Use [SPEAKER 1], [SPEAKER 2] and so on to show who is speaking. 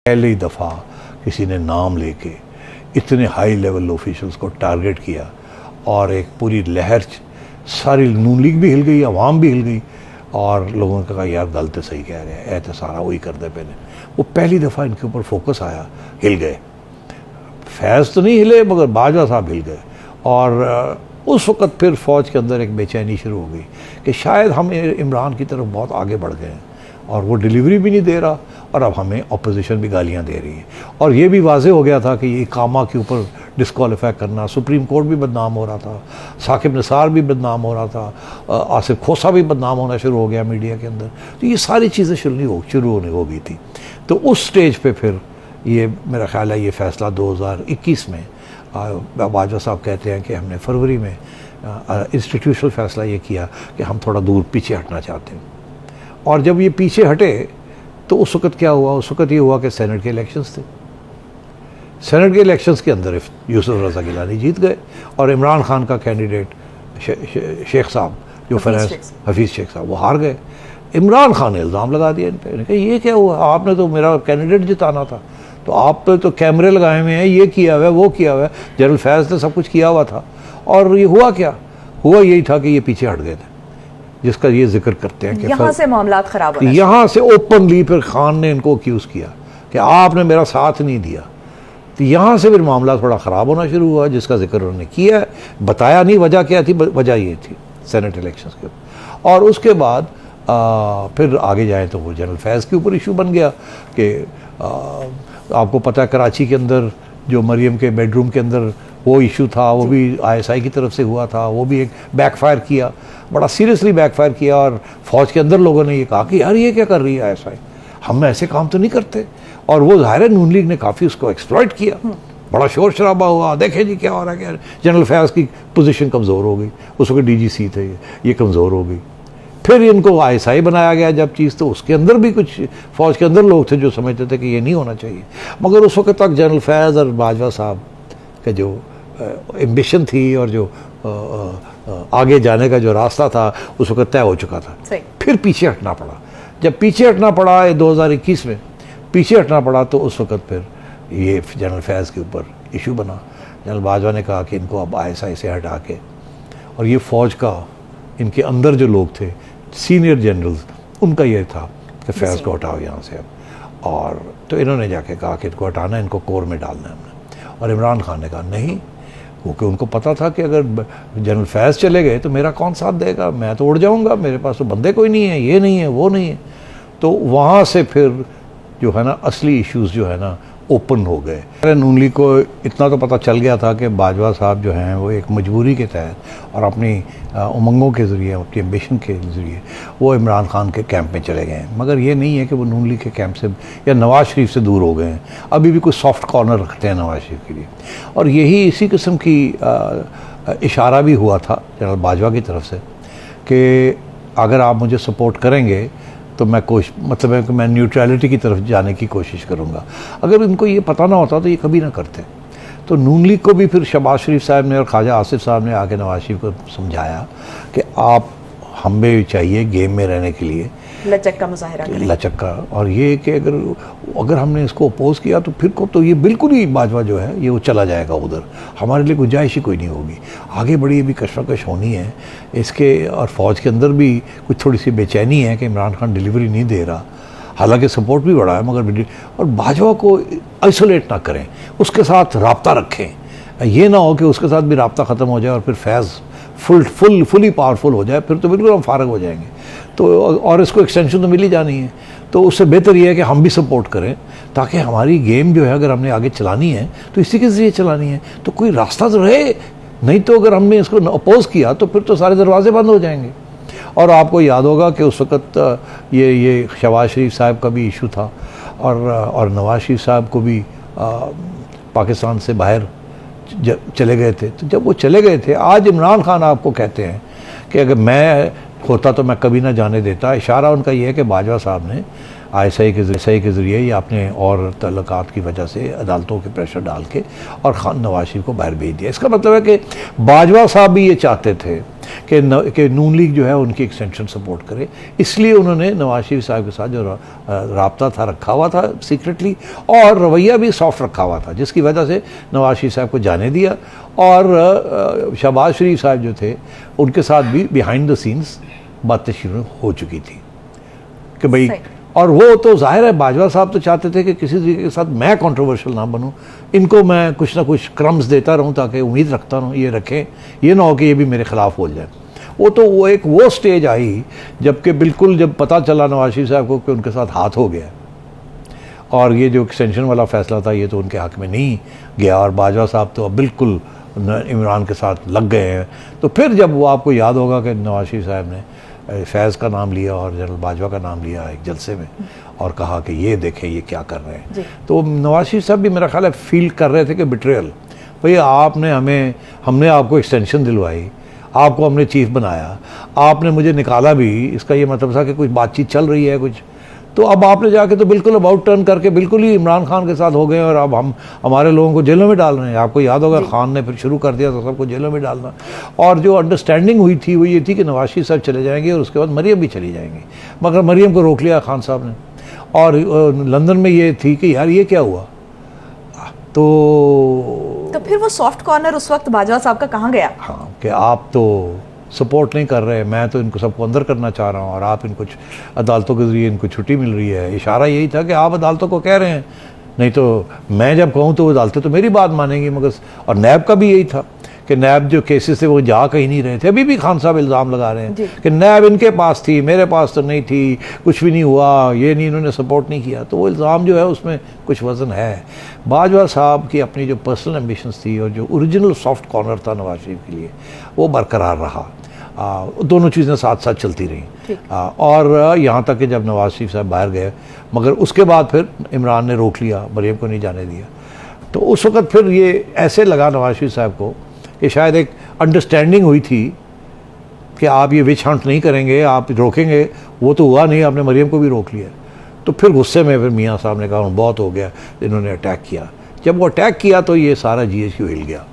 [SPEAKER 1] पहली दफ़ा किसी ने नाम लेके इतने हाई लेवल ऑफिशियल्स को टारगेट किया और एक पूरी लहर, सारी नून लीग भी हिल गई, अवाम भी हिल गई और लोगों ने कहा यार गल तो सही कह रहे हैं, ऐ तो सारा वही करते पे ने। वो पहली दफ़ा इनके ऊपर फोकस आया, हिल गए। फैज़ तो नहीं हिले मगर बाजवा साहब हिल गए। और उस वक़्त फिर फ़ौज के अंदर एक बेचैनी शुरू हो गई कि शायद हम इमरान की तरफ बहुत आगे बढ़ गए हैं और वो डिलीवरी भी नहीं दे रहा और अब हमें अपोजिशन भी गालियां दे रही है। और ये भी वाज़े हो गया था कि ये कामा के ऊपर डिस्क्वालीफाई करना, सुप्रीम कोर्ट भी बदनाम हो रहा था, साकिब निसार भी बदनाम हो रहा था, आसिफ खोसा भी बदनाम होना शुरू हो गया मीडिया के अंदर। तो ये सारी चीज़ें शुरू होने हो गई थी। तो उस स्टेज पे फिर ये मेरा ख्याल है ये फ़ैसला 2021 में बाजवा साहब कहते हैं कि हमने फरवरी में इंस्टीट्यूशनल फ़ैसला ये किया कि हम थोड़ा दूर पीछे हटना चाहते हैं। और जब ये पीछे हटे तो उस वक़्त क्या हुआ, उस वक़्त ये हुआ कि सेनेट के इलेक्शंस थे। सेनेट के इलेक्शंस के अंदर यूसुफ रज़ा गिलानी जीत गए और इमरान खान का कैंडिडेट शेख साहब जो फाइनेंस हफीज़ शेख साहब वो हार गए। इमरान खान ने इल्ज़ाम लगा दिया इन पर, कहा ये क्या हुआ, आपने तो मेरा कैंडिडेट जिताना था, तो आप पे तो कैमरे लगाए हुए हैं, ये किया हुआ है, वो किया हुआ है, जनरल फैज़ ने सब कुछ किया हुआ था। और ये हुआ क्या, हुआ यही था कि ये पीछे हट गए थे, जिसका ये जिक्र करते हैं कि
[SPEAKER 2] यहाँ से मामला खराब हो,
[SPEAKER 1] यहाँ से ओपनली फिर खान ने इनको अक्यूज़ किया कि आपने मेरा साथ नहीं दिया। तो यहाँ से फिर मामला थोड़ा ख़राब होना शुरू हुआ, जिसका जिक्र उन्होंने किया, बताया नहीं वजह क्या थी, वजह ये थी सेनेट इलेक्शंस के। और उसके बाद फिर आगे जाए तो वो जनरल फैज़ के ऊपर इशू बन गया कि आपको पता है कराची के अंदर जो मरियम के बेडरूम के अंदर वो इशू था, वो भी ISI की तरफ से हुआ था, वो भी एक बैकफायर किया, बड़ा सीरियसली बैकफायर किया। और फ़ौज के अंदर लोगों ने ये कहा कि यार ये क्या कर रही है ISI, हम ऐसे काम तो नहीं करते। और वो ज़ाहिर है नून लीग ने काफ़ी उसको एक्सप्लॉइट किया, बड़ा शोर शराबा हुआ, देखें जी क्या हो रहा है, क्या जनरल फैज़ की पोजीशन कमज़ोर हो गई, उस वक्त DGC थे, ये कमज़ोर हो गई। फिर इनको ISI बनाया गया जब चीज़, तो उसके अंदर भी कुछ फ़ौज के अंदर लोग थे जो समझते थे कि ये नहीं होना चाहिए। मगर उस वक्त तक जनरल फैज़ और बाजवा साहब का जो एम्बिशन थी और जो आगे जाने का जो रास्ता था उस वक्त तय हो चुका था। फिर पीछे हटना पड़ा। जब पीछे हटना पड़ा 2021 में पीछे हटना पड़ा तो उस वक्त फिर ये जनरल फैज़ के ऊपर इशू बना। जनरल बाजवा ने कहा कि इनको अब ISI से हटा के, और ये फ़ौज का इनके अंदर जो लोग थे सीनियर जनरल्स, उनका ये था कि फैज़ को हटाओ यहाँ से अब। और तो इन्होंने जाके कहा कि इनको हटाना, इनको कोर में डालना है हमने। और इमरान खान ने कहा नहीं, क्योंकि उनको पता था कि अगर जनरल फैज़ चले गए तो मेरा कौन साथ देगा, मैं तो उड़ जाऊंगा, मेरे पास तो बंदे कोई नहीं है, ये नहीं है, वो नहीं है। तो वहाँ से फिर जो है ना असली इश्यूज़ जो है ना ओपन हो गए। नून लीग को इतना तो पता चल गया था कि बाजवा साहब जो हैं वो एक मजबूरी के तहत और अपनी उमंगों के ज़रिए, अपनी एम्बिशन के ज़रिए वो इमरान खान के कैंप में चले गए हैं। मगर ये नहीं है कि वो नून लीग के कैंप से या नवाज़ शरीफ से दूर हो गए हैं, अभी भी कुछ सॉफ्ट कॉर्नर रखते हैं नवाज़ शरीफ के लिए। और यही इसी किस्म की इशारा भी हुआ था जनरल बाजवा की तरफ से कि अगर आप मुझे सपोर्ट करेंगे तो मैं मतलब है कि मैं न्यूट्रलिटी की तरफ जाने की कोशिश करूँगा। अगर इनको ये पता ना होता तो ये कभी ना करते। तो नून लीग को भी फिर शहबाज शरीफ साहब ने और ख्वाजा आसिफ साहब ने आके नवाज शरीफ को समझाया कि आप हमें चाहिए गेम में रहने के लिए
[SPEAKER 2] लचक का मुजाहिरा करें,
[SPEAKER 1] लचक का। और ये कि अगर हमने इसको अपोज किया तो फिर को तो ये बिल्कुल ही बाजवा जो है ये वो चला जाएगा उधर, हमारे लिए गुंजाइश ही कोई नहीं होगी। आगे बड़ी अभी कशमकश होनी है इसके, और फ़ौज के अंदर भी कुछ थोड़ी सी बेचैनी है कि इमरान खान डिलीवरी नहीं दे रहा, हालांकि सपोर्ट भी बढ़ा है मगर। और बाजवा को आइसोलेट ना करें, उसके साथ रब्ता रखें, ये ना हो कि उसके साथ भी रब्ता ख़त्म हो जाए और फिर फैज़ फुली पावरफुल हो जाए, फिर तो बिल्कुल हम फारग हो जाएंगे। तो और इसको एक्सटेंशन तो मिल ही जानी है, तो उससे बेहतर ये है कि हम भी सपोर्ट करें ताकि हमारी गेम जो है अगर हमने आगे चलानी है तो इसी के ज़रिए चलानी है, तो कोई रास्ता तो रहे। नहीं तो अगर हमने इसको अपोज किया तो फिर तो सारे दरवाजे बंद हो जाएंगे। और आपको याद होगा कि उस वक़्त ये शहबाज शरीफ साहब का भी इशू था और नवाज शरीफ साहब को भी पाकिस्तान से बाहर चले गए थे। तो जब वो चले गए थे, आज इमरान खान आपको कहते हैं कि अगर मैं होता तो मैं कभी ना जाने देता। इशारा उनका ये है कि बाजवा साहब ने ISI के ज़रिए या अपने और तल्लुकात की वजह से अदालतों के प्रेशर डाल के और खान नवाज शरीफ को बाहर भेज दिया। इसका मतलब है कि बाजवा साहब भी ये चाहते थे कि नून लीग जो है उनकी एक्सटेंशन सपोर्ट करे, इसलिए उन्होंने नवाज शरीफ साहब के साथ जो राब्ता था रखा हुआ था सीक्रेटली, और रवैया भी सॉफ्ट रखा हुआ था, जिसकी वजह से नवाज शरीफ साहब को जाने दिया। और शहबाज शरीफ साहब जो थे उनके साथ भी बिहाइंड द सीन्स बातें शुरू हो चुकी थी कि भाई, और वो तो जाहिर है बाजवा साहब तो चाहते थे कि किसी तरीके के साथ मैं कंट्रोवर्शियल ना बनूं, इनको मैं कुछ ना कुछ क्रम्स देता रहूं ताकि उम्मीद रखता रहूं ये रखें, ये ना हो कि ये भी मेरे ख़िलाफ़ बोल जाए। वो स्टेज आई जबकि बिल्कुल जब पता चला नवाज शरीफ साहब को कि उनके साथ हाथ हो गया और ये जो एक्सटेंशन वाला फैसला था ये तो उनके हक़ में नहीं गया, और बाजवा साहब तो बिल्कुल इमरान के साथ लग गए हैं। तो फिर जब वो आपको याद होगा कि नवाज शरीफ साहब ने फैज़ का नाम लिया और जनरल बाजवा का नाम लिया एक जलसे में और कहा कि ये देखें ये क्या कर रहे हैं, तो नवाज शरीफ साहब भी मेरा ख्याल है फील कर रहे थे कि बिट्रेयल, भाई आपने हमने आपको एक्सटेंशन दिलवाई, आपको हमने चीफ बनाया, आपने मुझे निकाला भी, इसका ये मतलब था कि कुछ बातचीत चल रही है कुछ, तो अब आपने जाके तो बिल्कुल अबाउट टर्न करके बिल्कुल ही इमरान खान के साथ हो गए और अब हमारे लोगों को जेलों में डाल रहे हैं। आपको याद होगा खान ने फिर शुरू कर दिया तो सबको जेलों में डालना, और जो अंडरस्टैंडिंग हुई थी वो ये थी कि नवाज शरीफ साहब चले जाएंगे और उसके बाद मरीम भी चली जाएंगी, मगर मरीम को रोक लिया खान साहब ने, और लंदन में ये थी कि यार ये क्या हुआ। तो
[SPEAKER 2] फिर वो सॉफ्ट कॉर्नर उस वक्त बाजवा साहब का कहाँ गया?
[SPEAKER 1] हाँ, कि आप तो सपोर्ट नहीं कर रहे, मैं तो इनको सबको अंदर करना चाह रहा हूँ और आप इनको अदालतों के ज़रिए इनको छुट्टी मिल रही है। इशारा यही था कि आप अदालतों को कह रहे हैं, नहीं तो मैं जब कहूँ तो वो अदालतें तो मेरी बात मानेंगी। मगर और नैब का भी यही था कि नैब जो केसेस थे वो जा कहीं नहीं रहे थे। अभी भी खान साहब इल्ज़ाम लगा रहे हैं कि नैब इनके पास थी, मेरे पास तो नहीं थी, कुछ भी नहीं हुआ, ये नहीं, इन्होंने सपोर्ट नहीं किया। तो वो इल्ज़ाम जो है उसमें कुछ वज़न है। बाजवा साहब की अपनी जो पर्सनल एम्बिशंस थी और जो ओरिजिनल सॉफ्ट कॉर्नर था नवाज शरीफ के लिए वो बरकरार रहा। दोनों चीज़ें साथ साथ चलती रहीं, और यहाँ तक कि जब नवाज शरीफ साहब बाहर गए, मगर उसके बाद फिर इमरान ने रोक लिया, मरीम को नहीं जाने दिया। तो उस वक़्त फिर ये ऐसे लगा नवाज शरीफ साहब को कि शायद एक अंडरस्टैंडिंग हुई थी कि आप ये विच हंट नहीं करेंगे, आप रोकेंगे। वो तो हुआ नहीं, आपने मरीम को भी रोक लिया। तो फिर गुस्से में फिर मियाँ साहब ने कहा बहुत हो गया, इन्होंने अटैक किया। जब वो अटैक किया तो ये सारा GSU हिल गया।